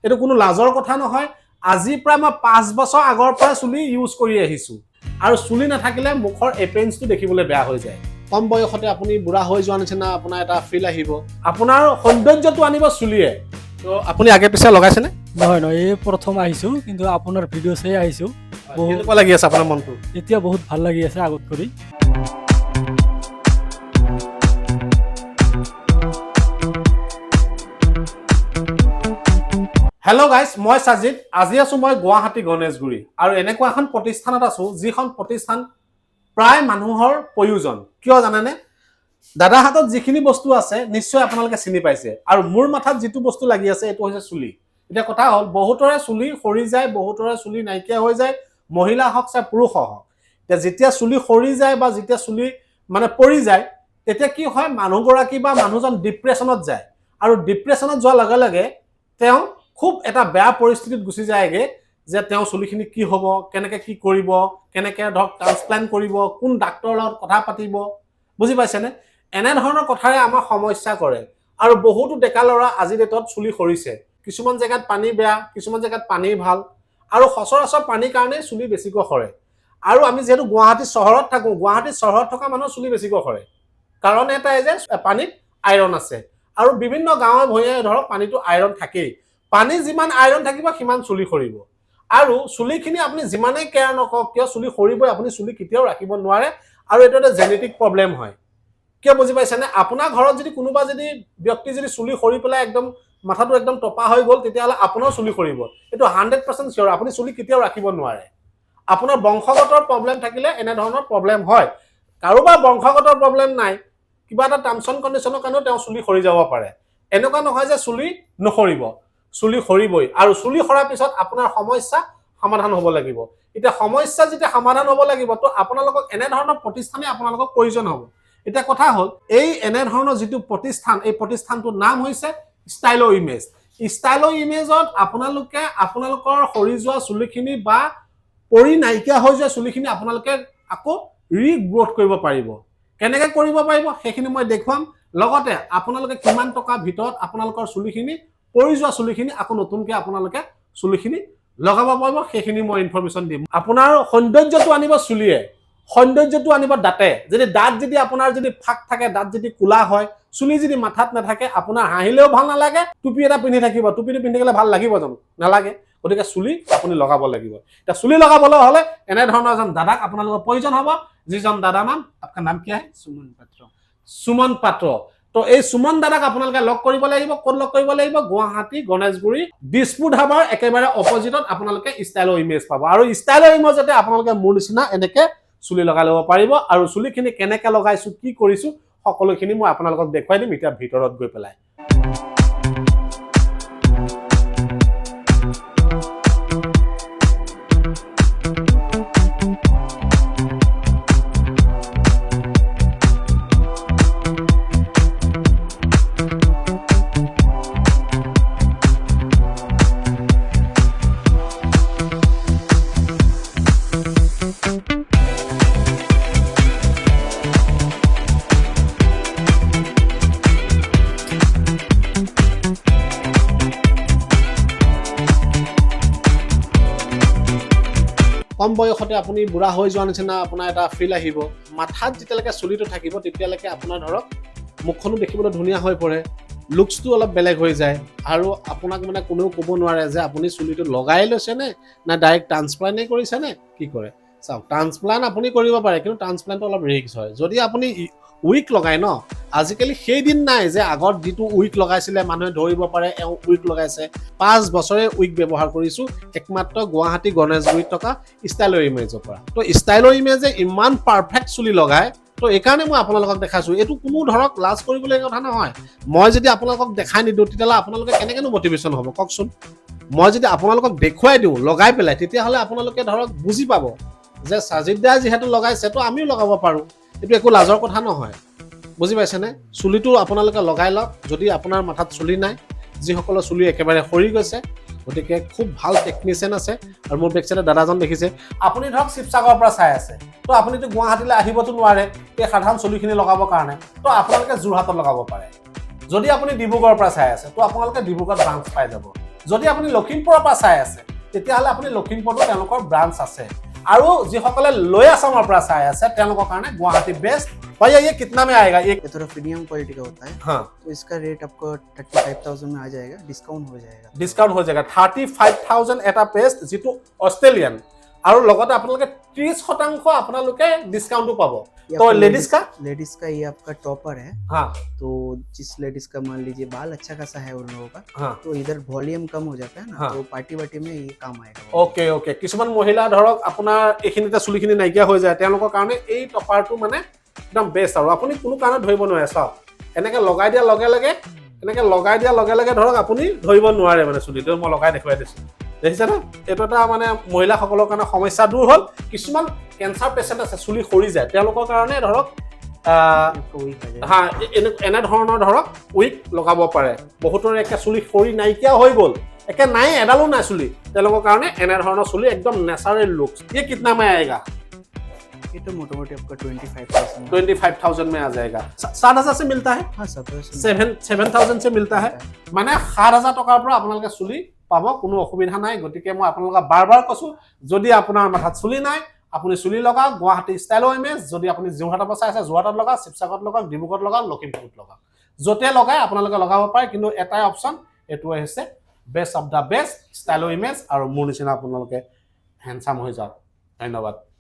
এইটো কোনো লাজৰ কথা নহয় আজি প্ৰায় মই 5 বছৰ আগৰ পৰা চুলি ইউজ কৰি আহিছো আৰু চুলি নাথাকিলে মুখৰ এপেৰেন্সটো দেখিবলৈ বেয়া হৈ যায় কম বয়সতে আপুনি বুঢ়া হৈ যোৱা নিচিনা আপোনাৰ এটা ফিল আহিব আপোনাৰ সৌন্দৰ্যটো আনিব চুলিয়ে তো আপুনি আগে পিছে লগাইছেনে নহয় নহয় এই প্ৰথম আহিছো কিন্তু আপোনাৰ ভিডিঅ' চাই আহিছো কেনেকুৱা লাগি আছে আপোনাৰ মনটো এতিয়া বহুত ভাল লাগি আছে আগত কৰি হেল্ল' গাইজ মই সাজিদ আজি আছো মই গুৱাহাটী গণেশগুৰি আৰু এনেকুৱা এখন প্ৰতিষ্ঠানত আছো যিখন প্ৰতিষ্ঠান প্ৰায় মানুহৰ প্ৰয়োজন কিয় জানেনে দাদা হাতত যিখিনি বস্তু আছে নিশ্চয় আপোনালোকে চিনি পাইছে আৰু মোৰ মাথাত যিটো বস্তু লাগি আছে এইটো হৈছে চুলি এতিয়া কথা হ'ল বহুতৰে চুলি সৰি যায় বহুতৰে চুলি নাইকিয়া হৈ যায় মহিলা হওক চাই পুৰুষ হওক এতিয়া যেতিয়া চুলি সৰি যায় বা যেতিয়া চুলি মানে পৰি যায় তেতিয়া কি হয় মানুহগৰাকী বা মানুহজন ডিপ্ৰেছনত যায় আৰু ডিপ্ৰেছনত যোৱাৰ লগে লগে তেওঁ খুব এটা বেয়া পৰিস্থিতিত গুচি যায়গে যে তেওঁ চুলিখিনি কি হ'ব কেনেকৈ কি কৰিব কেনেকৈ ধৰক ট্ৰান্সপ্লান্ট কৰিব কোন ডাক্তৰৰ লগত কথা পাতিব বুজি পাইছেনে এনে ধৰণৰ কথাৰে আমাৰ সমস্যা কৰে আৰু বহুতো ডেকা ল'ৰা আজি ডেটত চুলি সৰিছে কিছুমান জেগাত পানী বেয়া কিছুমান জেগাত পানী ভাল আৰু সচৰাচৰ পানীৰ কাৰণে চুলি বেছিকৈ সৰে আৰু আমি যেহেতু গুৱাহাটী চহৰত থাকোঁ গুৱাহাটী চহৰত থকা মানুহৰ চুলি বেছিকৈ সৰে কাৰণ এটাই যে পানীত আইৰণ আছে আৰু বিভিন্ন গাঁৱে ভূঞে ধৰক পানীটো আইৰণ থাকেই পানী যিমান আইৰণ থাকিব সিমান চুলি সৰিব আৰু চুলিখিনি আপুনি যিমানেই কেয়াৰ নকৰক কিয় চুলি সৰিবই আপুনি চুলি কেতিয়াও ৰাখিব নোৱাৰে আৰু এইটো এটা জেনেটিক প্ৰব্লেম হয় কিয় বুজি পাইছেনে আপোনাৰ ঘৰত যদি কোনোবা যদি ব্যক্তি যদি চুলি সৰি পেলাই একদম মাথাটো একদম টপা হৈ গ'ল তেতিয়াহ'লে আপোনাৰ চুলি সৰিব এইটো 100% চিয়ৰ আপুনি চুলি কেতিয়াও ৰাখিব নোৱাৰে আপোনাৰ বংশগত প্ৰব্লেম থাকিলে এনে ধৰণৰ প্ৰব্লেম হয় কাৰোবাৰ বংশগত প্ৰব্লেম নাই কিবা এটা টাৰ্মছ এণ্ড কণ্ডিশ্যনৰ কাৰণেও তেওঁ চুলি সৰি যাব পাৰে এনেকুৱা নহয় যে চুলি নসৰিব চুলি সৰিবই আৰু চুলি সৰাৰ পিছত আপোনাৰ সমস্যা সমাধান হ'ব লাগিব এতিয়া সমস্যা যেতিয়া সমাধান হ'ব লাগিব তো আপোনালোকক এনে ধৰণৰ প্ৰতিষ্ঠানে আপোনালোকক প্ৰয়োজন হ'ব এতিয়া কথা হ'ল এই এনে ধৰণৰ যিটো প্ৰতিষ্ঠান এই প্ৰতিষ্ঠানটোৰ নাম হৈছে ষ্টাইলো ইমেজ ষ্টাইলো ইমেজত আপোনালোকে আপোনালোকৰ সৰি যোৱা চুলিখিনি বা পৰি নাইকিয়া হৈ যোৱা চুলিখিনি আপোনালোকে আকৌ ৰিগ্ৰোথ কৰিব পাৰিব কেনেকৈ কৰিব পাৰিব সেইখিনি মই দেখুৱাম লগতে আপোনালোকে কিমান টকাৰ ভিতৰত আপোনালোকৰ চুলিখিনি পৰি যোৱা চুলিখিনি আকৌ নতুনকৈ আপোনালোকে চুলিখিনি লগাব পাৰিব সেইখিনি মই ইনফৰমেশ্যন দিম আপোনাৰ সৌন্দৰ্যটো আনিব চুলিয়ে সৌন্দৰ্যটো আনিব দাঁতে যদি দাঁত যদি আপোনাৰ যদি ফাক থাকে দাঁত যদি কোলা হয় চুলি যদি মাথাত নাথাকে আপোনাৰ হাঁহিলেও ভাল নালাগে টুপি এটা পিন্ধি থাকিব টুপিটো পিন্ধি গ'লে ভাল লাগিব জানো নালাগে গতিকে চুলি আপুনি লগাব লাগিব এতিয়া চুলি লগাবলৈ হ'লে এনে ধৰণৰ এজন দাদাক আপোনালোকৰ প্ৰয়োজন হ'ব যিজন দাদা নাম আপোনাৰ নাম কি আছে সুমন পাত্ৰ তো এই সুমন দাদাক আপোনালোকে লগ কৰিব লাগিব ক'ত লগ কৰিব লাগিব গুৱাহাটী গণেশগুৰি দিছপুৰ ধাবাৰ একেবাৰে অপজিটত আপোনালোকে ষ্টাইলো ইমেজ পাব আৰু ষ্টাইলো ইমেজতে আপোনালোকে মোৰ নিচিনা এনেকে চুলি লগাই ল'ব পাৰিব আৰু চুলিখিনি কেনেকৈ লগাইছো কি কৰিছো সকলোখিনি মই আপোনালোকক দেখুৱাই দিম এতিয়া ভিতৰত গৈ পেলাই কম বয়সতে আপুনি বুঢ়া হৈ যোৱা নিচিনা আপোনাৰ এটা ফিল আহিব মাথাত যেতিয়ালৈকে চুলিটো থাকিব তেতিয়ালৈকে আপোনাৰ ধৰক মুখখনো দেখিবলৈ ধুনীয়া হৈ পৰে লুকছটো অলপ বেলেগ হৈ যায় আৰু আপোনাক মানে কোনেও ক'ব নোৱাৰে যে আপুনি চুলিটো লগাই লৈছেনে না ডাইৰেক্ট ট্ৰান্সপ্লাণ্টেই কৰিছেনে কি কৰে চাওক ট্ৰান্সপ্লাণ্ট আপুনি কৰিব পাৰে কিন্তু ট্ৰান্সপ্লাণ্টটো অলপ ৰিস্ক হয় যদি আপুনি উইক লগায় ন আজিকালি সেই দিন নাই যে আগত যিটো উইক লগাইছিলে মানুহে ধৰিব পাৰে এওঁ উইক লগাইছে 5 বছৰে উইক ব্যৱহাৰ কৰিছোঁ একমাত্ৰ গুৱাহাটী গণেশগুৰিত থকা ষ্টাইলো ইমেজৰ পৰা তো ষ্টাইলো ইমেজে ইমান পাৰফেক্ট চুলি লগায় তো এইকাৰণে মই আপোনালোকক দেখাইছোঁ এইটো কোনো ধৰক লাজ কৰিবলৈ কথা নহয় মই যদি আপোনালোকক দেখাই নিদিওঁ তেতিয়াহ'লে আপোনালোকে কেনেকৈনো মটিভেশ্যন হ'ব কওকচোন মই যদি আপোনালোকক দেখুৱাই দিওঁ লগাই পেলাই তেতিয়াহ'লে আপোনালোকে ধৰক বুজি পাব যে সাজিদ দাই যিহেতু লগাইছে তো আমিও লগাব পাৰোঁ এইটো একো লাজৰ কথা নহয় বুজি পাইছেনে চুলিটো আপোনালোকে লগাই লওক যদি আপোনাৰ মাথাত চুলি নাই যিসকলৰ চুলি একেবাৰে সৰি গৈছে গতিকে খুব ভাল টেকনিচিয়ান আছে আৰু মোৰ বেক চাইডে দাদাজন দেখিছে আপুনি ধৰক শিৱসাগৰৰ পৰা চাই আছে তো আপুনিতো গুৱাহাটীলৈ আহিবতো নোৱাৰে এই সাধাৰণ চুলিখিনি লগাবৰ কাৰণে তো আপোনালোকে যোৰহাটত লগাব পাৰে যদি আপুনি ডিব্ৰুগড়ৰ পৰা চাই আছে তো আপোনালোকে ডিব্ৰুগড়ত ব্ৰাঞ্চ পাই যাব যদি আপুনি লখিমপুৰৰ পৰা চাই আছে তেতিয়াহ'লে আপুনি লখিমপুৰতো তেওঁলোকৰ ব্ৰাঞ্চ আছে আৰু যিসকলে লৈ আছামৰ পৰা চাই আছে তেওঁলোকৰ কাৰণে গুৱাহাটী বেষ্ট भैया ये कितना में आएगा ये थोड़ा प्रीमियम क्वालिटी का होता है हाँ तो इसका रेट आपको 35,000 में आ जाएगा डिस्काउंट हो जाएगा डिस्काउंट हो जाएगा 35,000 এটা পেষ্ট যেটো অস্ট্রেলিয়ান আৰু লগতে আপোনালোকে 30% আপোনালোকে ডিসকাউंटও পাব तो लेडीज का ये आपका टॉपर है हाँ तो जिस लेडीज का मान लीजिए बाल अच्छा खासा है उन लोगों का हाँ तो इधर वॉल्यूम कम हो जाता है ना हाँ। तो पार्टी वार्टी में ये काम आएगा ओके ओके কিছুমান মহিলা ধৰক আপোনাৰ এইখিনিতে চুলিখিনি নাইকিয়া হৈ যায় তেওঁলোকৰ কাৰণে এই টপাৰটো মানে একদম বেষ্ট আৰু আপুনি কোনো কাৰণে ধৰিব নোৱাৰে চাওক এনেকে লগাই দিয়া লগে লগে ধৰক আপুনি ধৰিব নোৱাৰে মানে চুলিটো মই লগাই দেখুৱাই দিছো দেখিছে না এইটো এটা মানে মহিলাসকলৰ কাৰণে সমস্যা দূৰ হ'ল কিছুমান কেন্সাৰ পেচেণ্ট আছে চুলি সৰি যায় তেওঁলোকৰ কাৰণে ধৰক হা এনে ধৰণৰ ধৰক উইক লগাব পাৰে বহুতৰ একে চুলি সৰি নাইকিয়া হৈ গ'ল একে নাই এডালো নাই চুলি তেওঁলোকৰ কাৰণে এনে ধৰণৰ চুলি একদম নেচাৰেল লুকস ये कितना में आएगा ये तो मोटामोटी आपका 25,000 में आ जाएगा 7,000 से मिलता है हाँ 7,000 से मिलता है মানে 7,000 টকাৰ পৰা আপোনালোকে চুলি পাব কোনো অসুবিধা নাই গতিকে মই আপোনালোকক বাৰবাৰ কৈছো যদি আপোনাৰ মাথাত চুলি নাই আপুনি চুলি লগাওক গুৱাহাটী ষ্টাইলো ইমেজ যদি আপুনি যোৰহাটৰ পৰা চাইছে যোৰহাটত লগাওক শিৱসাগৰত লগাওক ডিব্ৰুগড়ত লগাওক লখিমপুৰত লগাওক যতে লগাই আপোনালোকে লগাব পাৰে কিন্তু এটাই অপচন এটো হৈছে বেষ্ট অফ দা বেষ্ট ষ্টাইলো ইমেজ আৰু মোৰ নিচিনা আপোনালোকে হ্যান্ডসাম হৈ যাওক ধন্যবাদ